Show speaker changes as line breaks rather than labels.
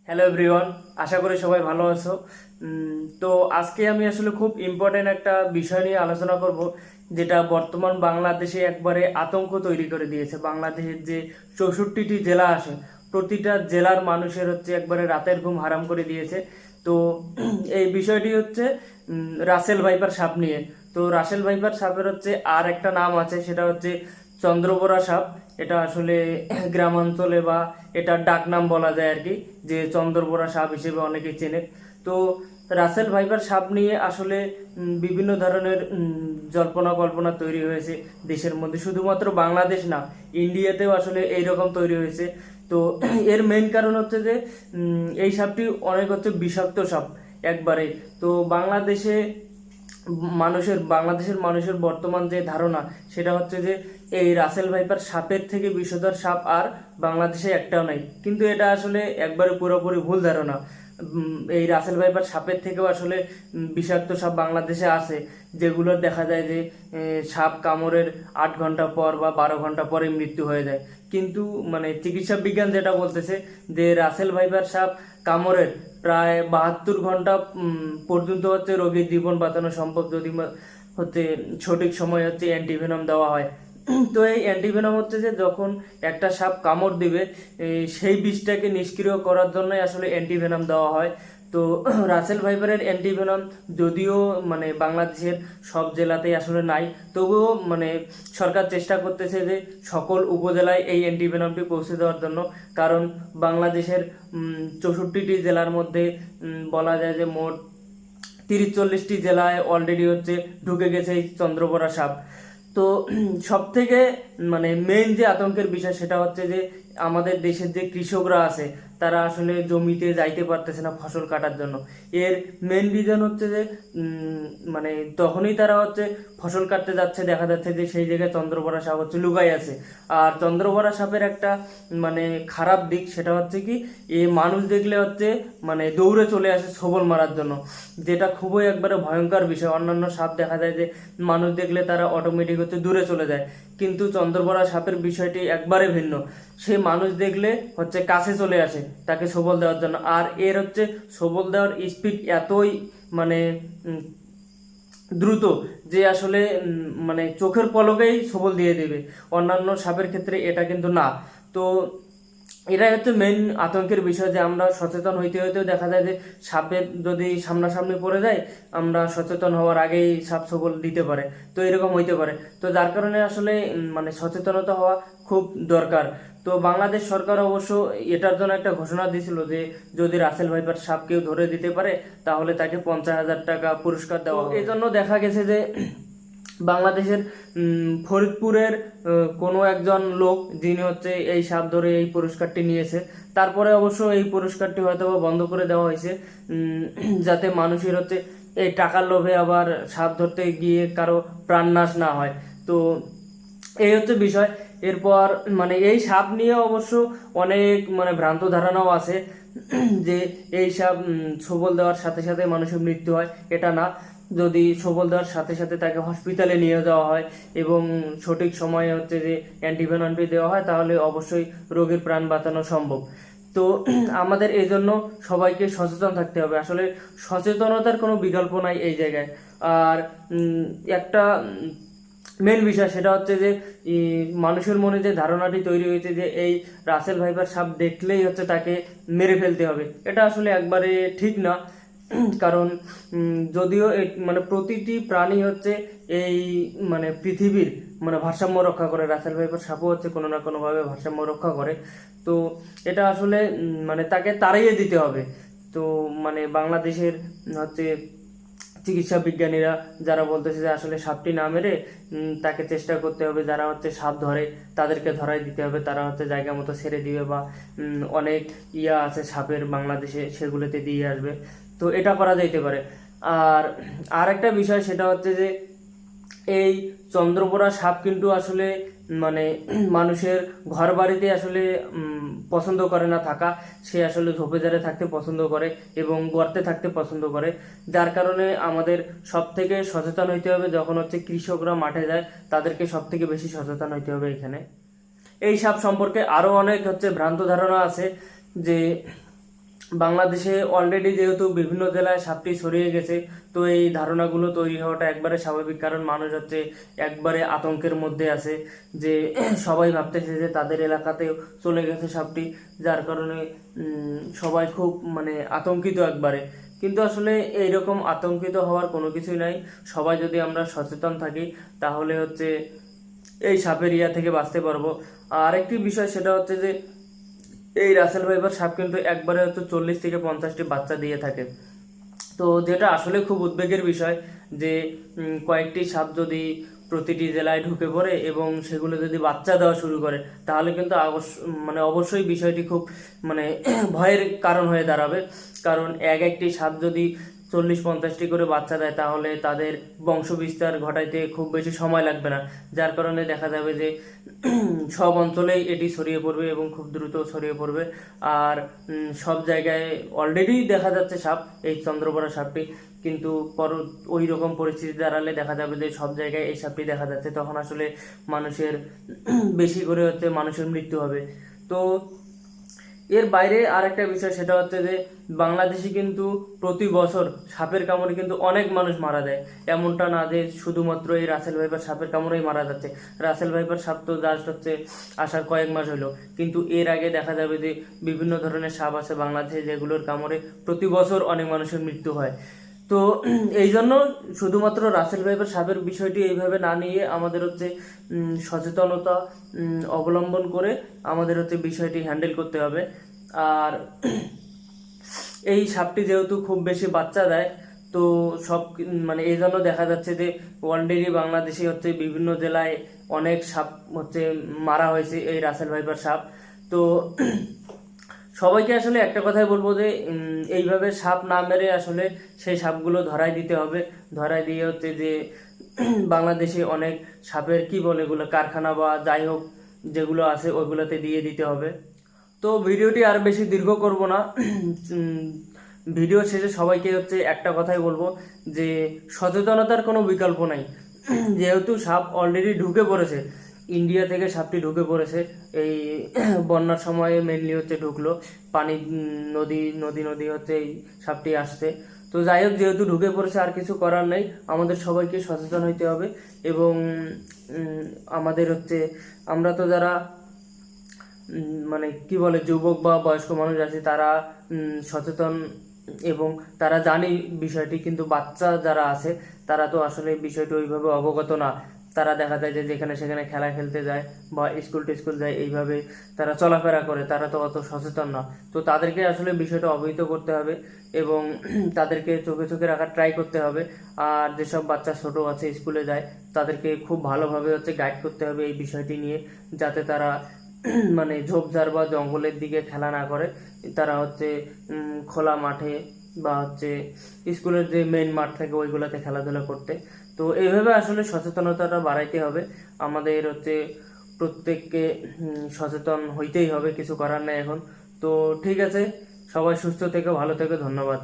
Hello everyone, আশা করি সবাই ভালো আছো। তো আজকে আমি আসলে খুব ইম্পর্টেন্ট একটা বিষয় নিয়ে আলোচনা করব, যেটা বর্তমান বাংলাদেশে একবারে আতঙ্ক তৈরি করে দিয়েছে। বাংলাদেশের যে 64টি জেলা আছে, প্রতিটা জেলার মানুষের একবারে রাতের ঘুম হারাম করে দিয়েছে। তো এই বিষয়টি রাসেল ভাইপার সাপ নিয়ে। তো রাসেল ভাইপার সাপের আর একটা নাম আছে, সেটা চন্দ্রবোরা সাপ। এটা আসলে গ্রামাঞ্চলে বা এটার ডাকনাম বলা যায় আর কি, যে চন্দ্রবোরা সাপ হিসেবে অনেকে চেনে। তো রাসেল ভাইপার সাপ নিয়ে আসলে বিভিন্ন ধরনের জল্পনা কল্পনা তৈরি হয়েছে দেশের মধ্যে। শুধুমাত্র বাংলাদেশ না, ইন্ডিয়াতেও আসলে এইরকম তৈরি হয়েছে। তো এর মেইন কারণ যে এই সাপটি অনেক বিষাক্ত সাপ একবারে। তো বাংলাদেশের মানুষের বর্তমান যে ধারণা, সেটা যে এই রাসেল ভাইপার সাপের থেকে বিষধর সাপ আর বাংলাদেশে একটাও নাই। কিন্তু এটা আসলে একবারে পুরোপুরি ভুল ধারণা। এই রাসেল ভাইপার সাপের থেকেও আসলে বিষাক্ত সাপ বাংলাদেশে আছে, যেগুলোর দেখা যায় যে সাপ কামড়ের 8 ঘন্টা পর বা 12 ঘন্টা পরে মৃত্যু হয়ে যায়। কিন্তু চিকিৎসা বিজ্ঞান যেটা বলতেছে, যে রাসেল ভাইপার সাপ কামড়ের প্রায় 72 ঘন্টা পর্যন্ত রোগীর জীবন বাঁচানো সম্ভব, যদি সঠিক সময় অ্যান্টিভেনম দেওয়া হয়। তো এই অ্যান্টিভেনম যে যখন একটা সাপ কামড় দিবে, সেই বিষটাকে নিষ্ক্রিয় করার জন্যই আসলে অ্যান্টিভেনম দেওয়া হয়। তো রাসেল ভাইপারের অ্যান্টিভেনম যদিও বাংলাদেশের সব জেলাতেই আসলে নাই, তবুও সরকার চেষ্টা করতেছে যে সকল উপজেলায় এই অ্যান্টিভেনমটি পৌঁছে দেওয়ার জন্য। কারণ বাংলাদেশের 64টি জেলার মধ্যে বলা যায় যে মোট 30-40টি জেলায় অলরেডি ঢুকে গেছে এই চন্দ্রবোরা সাপ। তো সব থেকে মেইন যে আতঙ্কের বিষয়, সেটা যে আমাদের দেশের যে কৃষকরা আছে, তারা আসলে জমিতে যাইতে পারতেছে না ফসল কাটার জন্য। এর মেইন রিজন যে তখনই তারা ফসল কাটতে যাচ্ছে, দেখা যাচ্ছে যে সেই জায়গায় চন্দ্রবোরা সাপ লুকাই আছে। আর চন্দ্রবোরা সাপের একটা খারাপ দিক, সেটা কি এ মানুষ দেখলে দৌড়ে চলে আসে ছোবল মারার জন্য, যেটা খুবই একবারে ভয়ঙ্কর বিষয়। অন্যান্য সাপ দেখা যায় যে মানুষ দেখলে তারা অটোমেটিক দূরে চলে যায়, কিন্তু চন্দ্রবোরা সাপের বিষয়টি একবারে ভিন্ন। সে মানুষ দেখলে কাছে চলে আসে তাকে সবল দেওয়ার জন্য। আর এর সবল দেওয়ার স্পিড এতই মানে উম, দ্রুত, যে আসলে চোখের পলকেই সবল দিয়ে দেবে। অন্যান্য সাপের ক্ষেত্রে এটা কিন্তু না। তো এটাই মেইন আতঙ্কের বিষয়, যে আমরা সচেতন হইতে হইতেও দেখা যায় যে সাপের যদি সামনাসামনি পড়ে যায়, আমরা সচেতন হওয়ার আগেই সাপ সবল দিতে পারে। তো এরকম হইতে পারে। তো যার কারণে আসলে সচেতনতা হওয়া খুব দরকার। তো বাংলাদেশ সরকার অবশ্য এটার জন্য একটা ঘোষণা দিয়েছিল, যে যদি রাসেল ভাইপার সাপ কেউ ধরে দিতে পারে, তাহলে তাকে 50,000 টাকা পুরস্কার দেওয়া হবে। এই জন্য দেখা গেছে যে বাংলাদেশের ফরিদপুরের কোনো একজন লোক, যিনি এই সাপ ধরে এই পুরস্কারটি নিয়েছে। তারপরে অবশ্য এই পুরস্কারটি হয়তো বা বন্ধ করে দেওয়া হয়েছে, যাতে মানুষের এই টাকার লোভে আবার সাপ ধরতে গিয়ে কারো প্রাণনাশ না হয়। তো এই বিষয়। এরপর এই সাপ নিয়ে অবশ্য অনেক ভ্রান্ত ধারণাও আছে, যে এই সাপ ছোবল দেওয়ার সাথে সাথে মানুষের মৃত্যু হয়। এটা না, যদি ছোবল দেওয়ার সাথে সাথে তাকে হসপিটালে নিয়ে যাওয়া হয় এবং সঠিক সময়ে যে অ্যান্টিভেনমটি দেওয়া হয়, তাহলে অবশ্যই রোগীর প্রাণ বাঁচানো সম্ভব। তো আমাদের এই জন্য সবাইকে সচেতন থাকতে হবে। আসলে সচেতনতার কোনো বিকল্প নাই এই জায়গায়। আর একটা মেন বিষয়, সেটা যে মানুষের মনে যে ধারণাটি তৈরি হয়েছে, যে এই রাসেল ভাইপার সাপ দেখলেই তাকে মেরে ফেলতে হবে, এটা আসলে একবারে ঠিক না। কারণ যদিও প্রতিটি প্রাণী এই পৃথিবীর ভারসাম্য রক্ষা করে, রাসেল ভাইপার সাপও কোনো না কোনো ভাবে ভারসাম্য রক্ষা করে। তো এটা আসলে তাকে তাড়িয়ে দিতে হবে। তো বাংলাদেশের হচ্ছে চিকিৎসা বিজ্ঞানীরা যারা বলতেছে যে আসলে সাপটি না মেরে তাকে চেষ্টা করতে হবে, যারা সাপ ধরে তাদেরকে ধরাই দিতে হবে, তারা জায়গা মতো ছেড়ে দিবে, বা অনেক ইয়া আছে সাপের বাংলাদেশে, সেগুলোতে দিয়ে আসবে। তো এটা করা যাইতে পারে। আর একটা বিষয়, সেটা যে এই চন্দ্রবোরা সাপ কিন্তু আসলে মানে মানুষের ঘর বাড়িতে আসলে পছন্দ করে না থাকা। সে আসলে ঝোপেঝাড়ে থাকতে পছন্দ করে এবং গর্তে থাকতে পছন্দ করে। যার কারণে আমাদের সব থেকে সচেতন হইতে হবে। যখন কৃষকরা মাঠে যায়, তাদেরকে সব থেকে বেশি সচেতন হইতে হবে এখানে। এই সাপ সম্পর্কে আরো অনেক ভ্রান্ত ধারণা আছে, যে বাংলাদেশে অলরেডি যেহেতু বিভিন্ন জেলায় সাপটি ছড়িয়ে গেছে, তো এই ধারণাগুলো তৈরি হওয়াটা একবারে স্বাভাবিক, কারণ মানুষ হচ্ছে একবারে আতঙ্কের মধ্যে আছে যে সবাই ভাবতেছে যে তাদের এলাকাতেও চলে গেছে সাপটি, যার কারণে সবাই খুব মানে আতঙ্কিত একবারে। কিন্তু আসলে এইরকম আতঙ্কিত হওয়ার কোনো কিছুই নাই। সবাই যদি আমরা সচেতন থাকি তাহলে হচ্ছে এই সাপের ইয়া থেকে বাঁচতে পারবো। আর একটি বিষয় সেটা হচ্ছে যে এই রাসেল ভাইপার সাপ কিন্তু একবারে হচ্ছে 40 থেকে 50টি বাচ্চা দিয়ে থাকে। তো যেটা আসলে খুব উদ্বেগের বিষয় যে কয়েকটি সাপ যদি প্রতিটি জেলায় ঢুকে পড়ে এবং সেগুলো যদি বাচ্চা দেওয়া শুরু করে, তাহলে কিন্তু মানে অবশ্যই বিষয়টি খুব মানে ভয়ের কারণ হয়ে দাঁড়াবে। কারণ একটি সাপ যদি 40-50টি করে বাচ্চা দেয়, তাহলে তাদের বংশ বিস্তার ঘটাইতে খুব বেশি সময় লাগবে না, যার কারণে দেখা যাবে যে সব অঞ্চলেই এটি ছড়িয়ে পড়বে এবং খুব দ্রুত ছড়িয়ে পড়বে। আর সব জায়গায় অলরেডি দেখা যাচ্ছে সাপ, এই চন্দ্রপড়া সাপটি, কিন্তু ওই রকম পরিস্থিতি দাঁড়ালে দেখা যাবে যে সব জায়গায় এই সাপটি দেখা যাচ্ছে, তখন আসলে মানুষের বেশি করে হচ্ছে মানুষের মৃত্যু হবে। তো এর বাইরে আরেকটা বিষয় সেটা হচ্ছে যে বাংলাদেশে কিন্তু প্রতি বছর সাপের কামড়ে কিন্তু অনেক মানুষ মারা যায়। এমনটা না যে শুধুমাত্র এই রাসেল ভাইপার সাপের কামড়েই মারা যাচ্ছে। রাসেল ভাইপার সাপ তো জাস্ট হচ্ছে আসার কয়েক মাস হলো, কিন্তু এর আগে দেখা যাবে যে বিভিন্ন ধরনের সাপ আছে বাংলাদেশে যেগুলোর কামড়ে প্রতি বছর অনেক মানুষের মৃত্যু হয়। তো এই জন্য শুধুমাত্র রাসেল ভাইপার সাপের বিষয়টি এইভাবে না নিয়ে আমাদের হচ্ছে সচেতনতা অবলম্বন করে আমাদের হচ্ছে বিষয়টি হ্যান্ডেল করতে হবে। আর এই সাপটি যেহেতু খুব বেশি বাচ্চা দেয়, তো সব মানে এই জন্য দেখা যাচ্ছে যে অলরেডি বাংলাদেশে হচ্ছে বিভিন্ন জেলায় অনেক সাপ হচ্ছে মারা হয়েছে এই রাসেল ভাইপার সাপ। তো সবাইকে আসলে একটা কথাই বলবো যে এইভাবে সাপ না মেরে আসলে সেই সাপগুলো ধরাই দিতে হবে। ধরাই দিয়ে হচ্ছে যে বাংলাদেশে অনেক সাপের কি বলে এগুলো কারখানা বা যাই হোক যেগুলো আছে ওইগুলোতে দিয়ে দিতে হবে। তো ভিডিওটি আর বেশি দীর্ঘ করব না। ভিডিও শেষে সবাইকে হচ্ছে একটা কথাই বলবো যে সচেতনতার কোনো বিকল্প নাই। যেহেতু সাপ অলরেডি ঢুকে পড়েছে, ইন্ডিয়া থেকে সাপটি ঢুকে পড়েছে এই বন্যার সময়ে মেনলি হচ্ছে ঢুকলো, পানি নদী নদী নদী হচ্ছে এই সাপটি আসছে। তো যাই হোক, যেহেতু ঢুকে পড়েছে আর কিছু করার নেই, আমাদের সবাইকে সচেতন হইতে হবে। এবং আমাদের হচ্ছে আমরা তো যারা মানে কি বলে যুবক বা বয়স্ক মানুষ আছে তারা সচেতন এবং তারা জানে বিষয়টি, কিন্তু বাচ্চা যারা আছে তারা তো আসলে বিষয়টি ওইভাবে অবগত না। তারা দেখা যায় যে যেখানে সেখানে খেলা খেলতে যায় বা স্কুল টিস্কুল যায়, এইভাবে তারা চলাফেরা করে, তারা তো অত সচেতন না। তো তাদেরকে আসলে বিষয়টা অবহিত করতে হবে এবং তাদেরকে চোখে চোখে রাখার ট্রাই করতে হবে। আর যেসব বাচ্চা ছোট আছে স্কুলে যায়, তাদেরকে খুব ভালোভাবে হচ্ছে গাইড করতে হবে এই বিষয়টি নিয়ে, যাতে তারা মানে ঝোপঝাড় বা জঙ্গলের দিকে খেলা না করে, তারা হচ্ছে খোলা মাঠে বা হচ্ছে স্কুলের যে মেইন মাঠ থাকে ওইগুলোতে খেলাধুলা করতে। তো এইভাবে আসলে সচেতনতাটা বাড়াইতে হবে আমাদের হচ্ছে প্রত্যেককে, সচেতন হইতেই হবে, কিছু করার নেই এখন। তো ঠিক আছে, সবাই সুস্থ থেকো, ভালো থেকো, ধন্যবাদ।